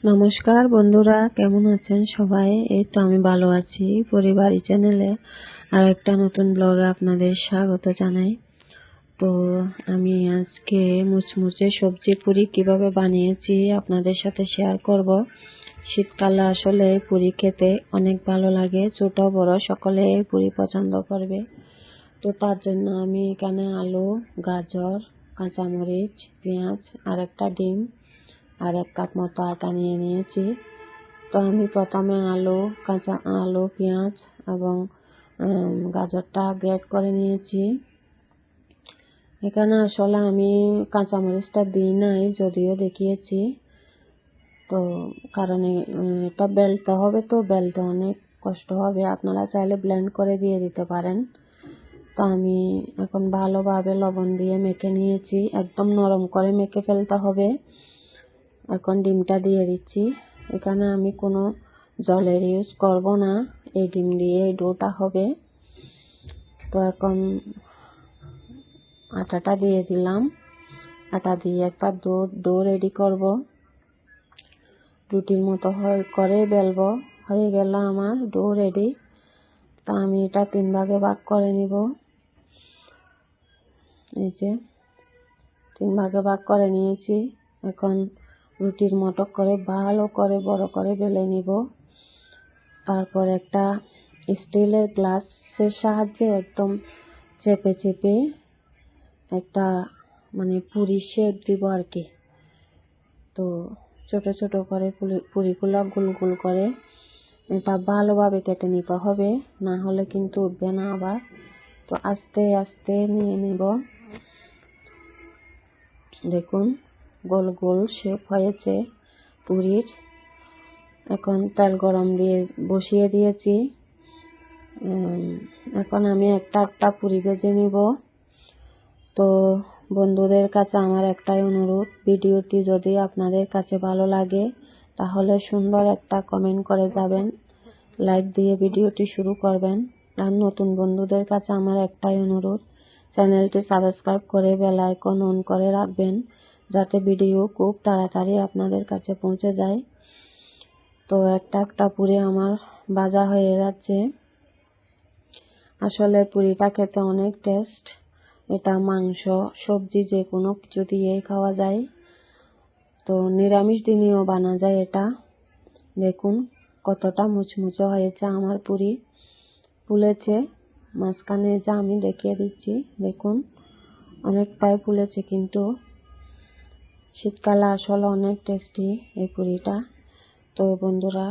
নমস্কার বন্ধুরা, কেমন আছেন সবাই? এই তো আমি ভালো আছি। পরিবারই চ্যানেলে আর একটা নতুন ব্লগে আপনাদের স্বাগত জানাই। তো আমি আজকে মুচমুচে সবজি পুরি কিভাবে বানিয়েছি আপনাদের সাথে শেয়ার করব। শীতকালে আসলে পুরি খেতে অনেক ভালো লাগে, ছোট বড় সকলে পুরি পছন্দ করবে। তো তার জন্য আমি এখানে আলু, গাজর, কাঁচামরিচ, পেঁয়াজ আর একটা ডিম আর 1 কাপ মতো আটা নিয়ে নিয়েছি। তো আমি প্রথমে কাঁচা আলু, পেঁয়াজ এবং গাজরটা গ্রেট করে নিয়েছি। এখানে আসলে আমি কাঁচামরিচটা দিই নাই, যদিও দেখিয়েছি। তো কারণ এটা বেলতে হবে, তো বেলতে অনেক কষ্ট হবে। আপনারা চাইলে ব্লেন্ড করে দিয়ে দিতে পারেন। তো আমি এখন ভালোভাবে লবণ দিয়ে মেখে নিয়েছি, একদম নরম করে মেখে ফেলতে হবে। এখন ডিমটা দিয়ে দিচ্ছি। এখানে আমি কোনো জলের ইউজ করব না, এই ডিম দিয়ে এই ডোটা হবে। তো এখন আটাটা দিয়ে দিলাম। আটা দিয়ে একটা ডো রেডি করব, রুটির মতো করে বেলবো। হয়ে গেল আমার ডো রেডি। তা আমি এটা 3 ভাগে ভাগ করে নিব। এই যে 3 ভাগে ভাগ করে নিয়েছি। এখন রুটির মতো করে ভালো করে বড় করে বেলে নিব। তারপর একটা স্টিলের গ্লাসের সাহায্যে একদম চেপে চেপে একটা পুরি শেপ দিব আর কি। তো ছোট ছোট করে পুরিগুলো গোল গোল করে এটা ভালোভাবে কেটে নিতে হবে, না হলে কিন্তু উঠবে না আবার। তো আস্তে আস্তে নিয়ে নিব। দেখুন গোল গোল শেপ হয়েছে পুরির। এখন তেল গরম দিয়ে বসিয়ে দিয়েছি। এখন আমি একটা একটা পুরি ভেজে নিব। তো বন্ধুদের কাছে আমার একটাই অনুরোধ, ভিডিওটি যদি আপনাদের কাছে ভালো লাগে তাহলে সুন্দর একটা কমেন্ট করে যাবেন, লাইক দিয়ে ভিডিওটি শুরু করবেন। আর নতুন বন্ধুদের কাছে আমার একটাই অনুরোধ, চ্যানেলটি সাবস্ক্রাইব করে বেল আইকন অন করে রাখবেন, যাতে ভিডিও খুব তাড়াতাড়ি আপনাদের কাছে পৌঁছে যায়। তো একটা একটা পুরি আমার ভাজা হয়ে যাচ্ছে। আসলে পুরিটা খেতে অনেক টেস্ট। এটা মাংস, সবজি যে কোনো কিছু দিয়েই খাওয়া যায়। তো নিরামিষ দিনেও বানা যায় এটা। দেখুন কতটা মুচমুচে হয়েছে আমার পুরি, ফুলেছে। মাঝখানে যা আমি দেখিয়ে দিচ্ছি, দেখুন অনেকটাই ফুলেছে। কিন্তু শীতকালে আসলে অনেক টেস্টি এই পুরিটা। তো বন্ধুরা,